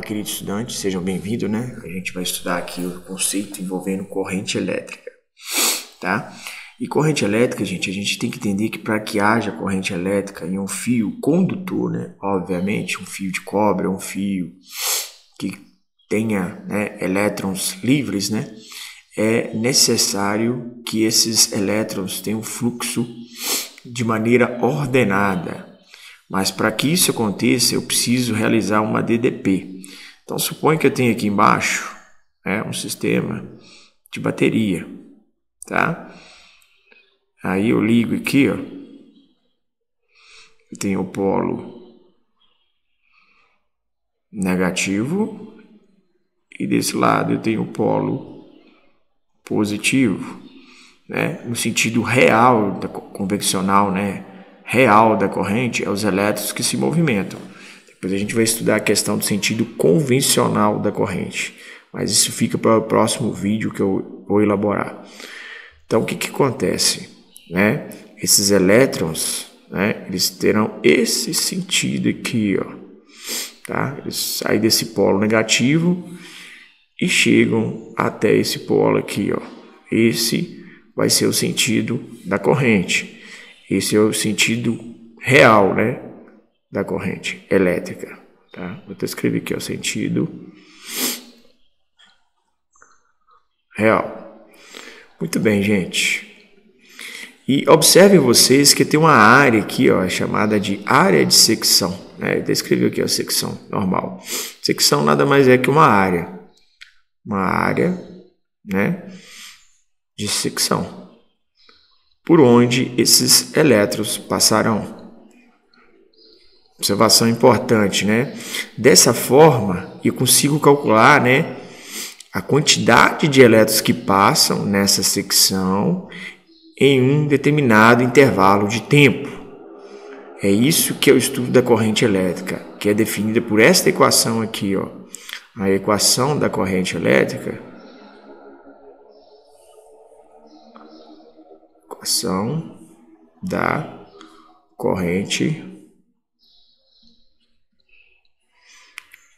Olá, queridos estudantes, sejam bem-vindos, né? A gente vai estudar aqui o conceito envolvendo corrente elétrica, tá? E corrente elétrica, gente, a gente tem que entender que para que haja corrente elétrica em um fio condutor, né? Obviamente, um fio de cobre, um fio que tenha, né, elétrons livres, né? É necessário que esses elétrons tenham fluxo de maneira ordenada. Mas para que isso aconteça, eu preciso realizar uma DDP. Então, suponha que eu tenho aqui embaixo um sistema de bateria, tá? Aí eu ligo aqui, ó. Eu tenho o polo negativo e desse lado eu tenho o polo positivo, né? No sentido real, convencional, né? Real da corrente é os elétrons que se movimentam. Depois a gente vai estudar a questão do sentido convencional da corrente, mas isso fica para o próximo vídeo que eu vou elaborar. Então, o que acontece? Né? Esses elétrons, né, eles terão esse sentido aqui, ó, tá? Eles saem desse polo negativo e chegam até esse polo aqui, ó. Esse vai ser o sentido da corrente. Esse é o sentido real, né, da corrente elétrica, tá? Vou até escrever aqui, ó, sentido real. Muito bem, gente. E observem vocês que tem uma área aqui, ó, chamada de área de secção, né? Eu até escrevi aqui a secção normal. Secção nada mais é que uma área, né, de secção, por onde esses elétrons passarão. Observação importante, né? Dessa forma, eu consigo calcular, né, a quantidade de elétrons que passam nessa secção em um determinado intervalo de tempo. É isso que é o estudo da corrente elétrica, que é definida por esta equação aqui, ó. A equação da corrente elétrica. Equação da corrente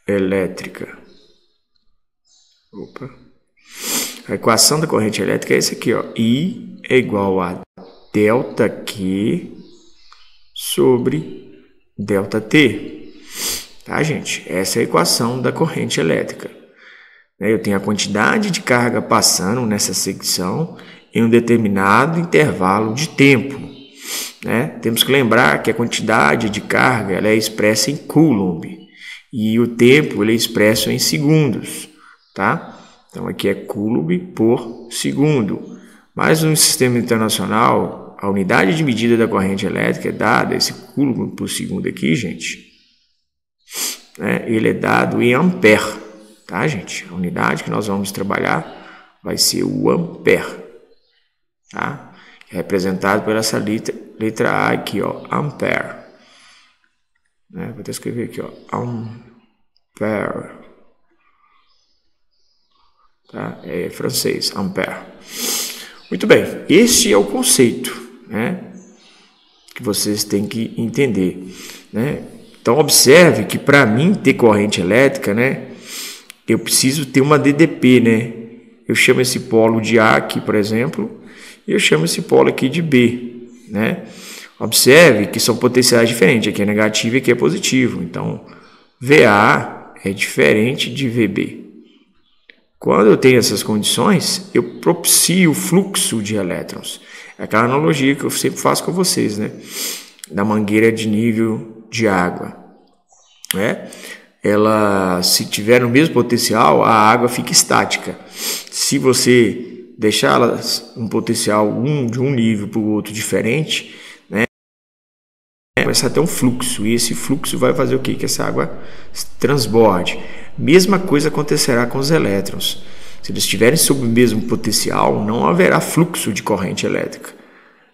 elétrica. A equação da corrente elétrica é essa aqui, ó. I é igual a delta Q sobre delta T. Tá, gente? Essa é a equação da corrente elétrica. Eu tenho a quantidade de carga passando nessa secção em um determinado intervalo de tempo, né? Temos que lembrar que a quantidade de carga ela é expressa em Coulomb e o tempo ele é expresso em segundos, tá? Então aqui é Coulomb por segundo. Mas no sistema internacional, a unidade de medida da corrente elétrica é dada, esse Coulomb por segundo aqui, gente, né? Ele é dado em ampere, tá, gente? A unidade que nós vamos trabalhar vai ser o ampere, tá? É representado por essa letra A aqui, ó, ampere. Né? Vou até escrever aqui, ó, ampere. Tá? É francês, ampere. Muito bem, este é o conceito, né, que vocês têm que entender, né? Então, observe que para mim ter corrente elétrica, né, eu preciso ter uma DDP, né? Eu chamo esse polo de A aqui, por exemplo, e eu chamo esse polo aqui de B, né? Observe que são potenciais diferentes, aqui é negativo e aqui é positivo. Então, VA é diferente de VB. Quando eu tenho essas condições, eu propicio o fluxo de elétrons. É aquela analogia que eu sempre faço com vocês, né? Da mangueira de nível de água, né? Ela, se tiver no mesmo potencial, a água fica estática. Se você deixar ela um potencial de um nível para o outro diferente, né, começa a ter um fluxo, e esse fluxo vai fazer o quê? Que essa água transborde. Mesma coisa acontecerá com os elétrons. Se eles estiverem sob o mesmo potencial, não haverá fluxo de corrente elétrica.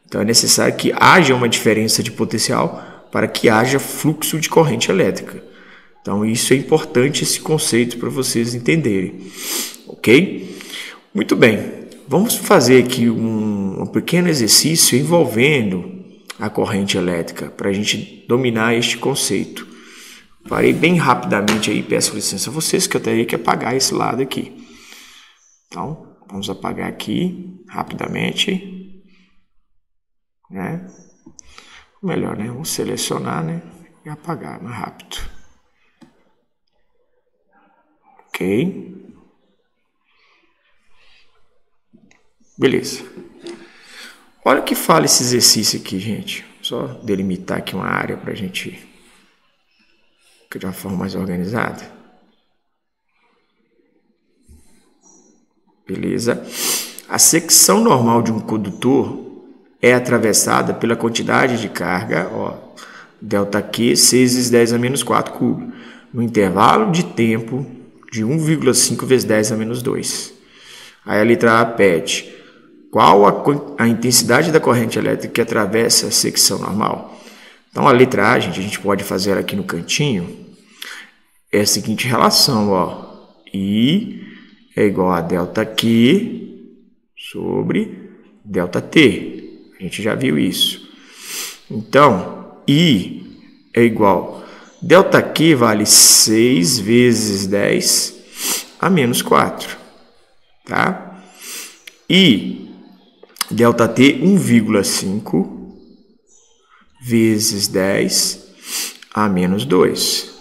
Então é necessário que haja uma diferença de potencial para que haja fluxo de corrente elétrica. Então isso é importante, esse conceito, para vocês entenderem. Ok? Muito bem. Vamos fazer aqui um pequeno exercício envolvendo a corrente elétrica, para a gente dominar este conceito. Parei bem rapidamente aí, peço licença a vocês que eu teria que apagar esse lado aqui. Então, vamos apagar aqui rapidamente, né? Melhor, né? Vamos selecionar, né? E apagar mais rápido. Ok. Beleza. Olha o que fala esse exercício aqui, gente. Só delimitar aqui uma área para a gente ficar de uma forma mais organizada. Beleza. A secção normal de um condutor é atravessada pela quantidade de carga, ó, ΔQ 6 vezes 10 a menos 4 cubo, no intervalo de tempo de 1,5 vezes 10 a menos 2. Aí a letra A pede qual a intensidade da corrente elétrica que atravessa a secção normal. Então a letra A, gente, a gente pode fazer aqui no cantinho, é a seguinte relação, ó, I é igual a ΔQ sobre ΔT. A gente já viu isso. Então, I é igual. ΔQ vale 6 vezes 10 a menos 4. Tá? E ΔT 1,5 vezes 10 a menos 2.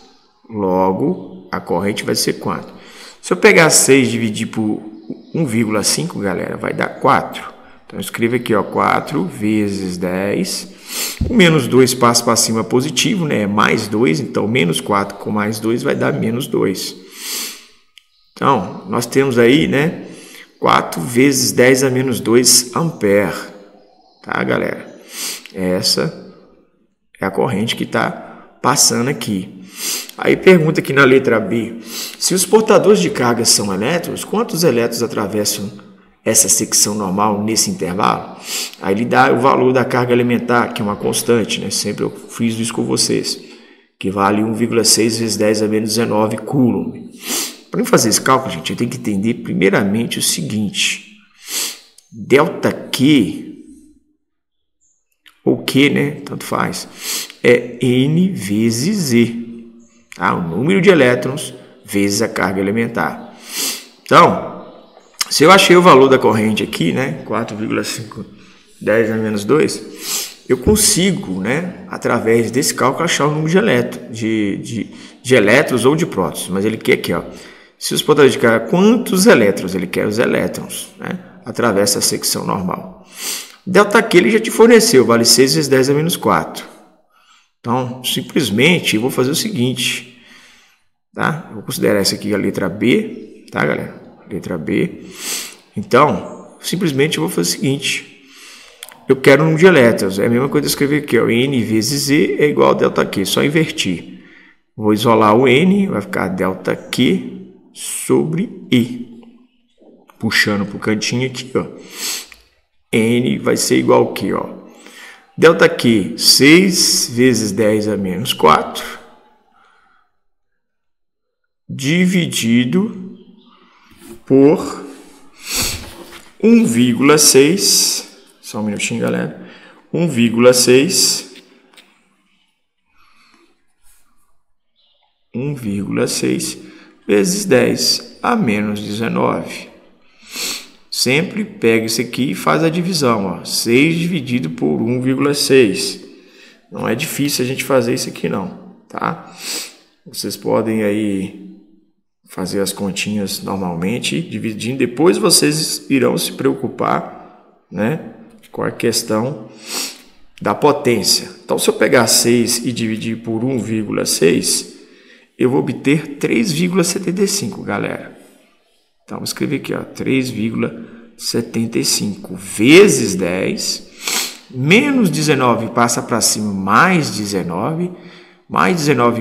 Logo, a corrente vai ser quanto? Se eu pegar 6 e dividir por 1,5, galera, vai dar 4. Então, escreva aqui, ó, 4 vezes 10. O menos 2 passa para cima positivo, né? É mais 2, então menos 4 com mais 2 vai dar menos 2. Então, nós temos aí, né? 4 vezes 10 a menos 2 ampere. Tá, galera? Essa é a corrente que está passando aqui. Aí pergunta aqui na letra B, se os portadores de carga são elétrons, quantos elétrons atravessam essa secção normal nesse intervalo? Aí ele dá o valor da carga elementar, que é uma constante, né? Sempre eu fiz isso com vocês, que vale 1,6 vezes 10 a menos 19 coulomb. Para fazer esse cálculo, gente, eu tenho que entender primeiramente o seguinte, ΔQ, ou Q, né? Tanto faz, é N vezes Z. Tá? O número de elétrons vezes a carga elementar. Então, se eu achei o valor da corrente aqui, né, 4,5 10 a menos 2, eu consigo, né, através desse cálculo, achar o número de elétrons ou de prótons. Mas ele quer aqui, ó, se os portadores de carga, quantos elétrons? Ele quer os elétrons, né, atravessa a secção normal. ΔQ ele já te forneceu, vale 6 vezes 10 a menos 4. Então, simplesmente, eu vou fazer o seguinte, tá? Eu vou considerar essa aqui a letra B, tá, galera? Letra B. Então, simplesmente eu vou fazer o seguinte, eu quero o número de elétrons, é a mesma coisa que eu escrever aqui, ó, N vezes Z é igual a ΔQ, só invertir. Vou isolar o N, vai ficar ΔQ sobre E. Puxando para o cantinho aqui, ó. N vai ser igual ao quê, ó? ΔQ 6 vezes 10 a menos 4 dividido por 1,6, só um minutinho, galera, 1,6 vezes 10 a menos 19. Sempre pega isso aqui e faz a divisão, ó, 6 dividido por 1,6. Não é difícil a gente fazer isso aqui não, tá? Vocês podem aí fazer as continhas normalmente, dividindo. Depois vocês irão se preocupar, né, com a questão da potência. Então, se eu pegar 6 e dividir por 1,6, eu vou obter 3,75, galera. Então, vou escrever aqui, ó, 3,75 vezes 10, menos 19 passa para cima, mais 19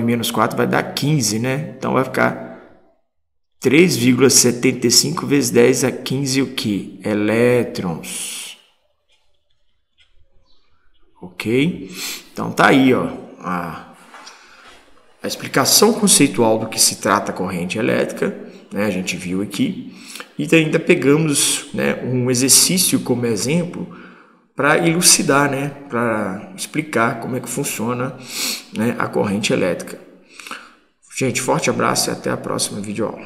menos 4 vai dar 15, né? Então, vai ficar 3,75 vezes 10 a 15 o quê? Elétrons. Ok? Então, tá aí, ó, a explicação conceitual do que se trata a corrente elétrica, né, a gente viu aqui, e ainda pegamos, né, um exercício como exemplo para elucidar, né, para explicar como é que funciona, né, a corrente elétrica. Gente, forte abraço e até a próxima videoaula.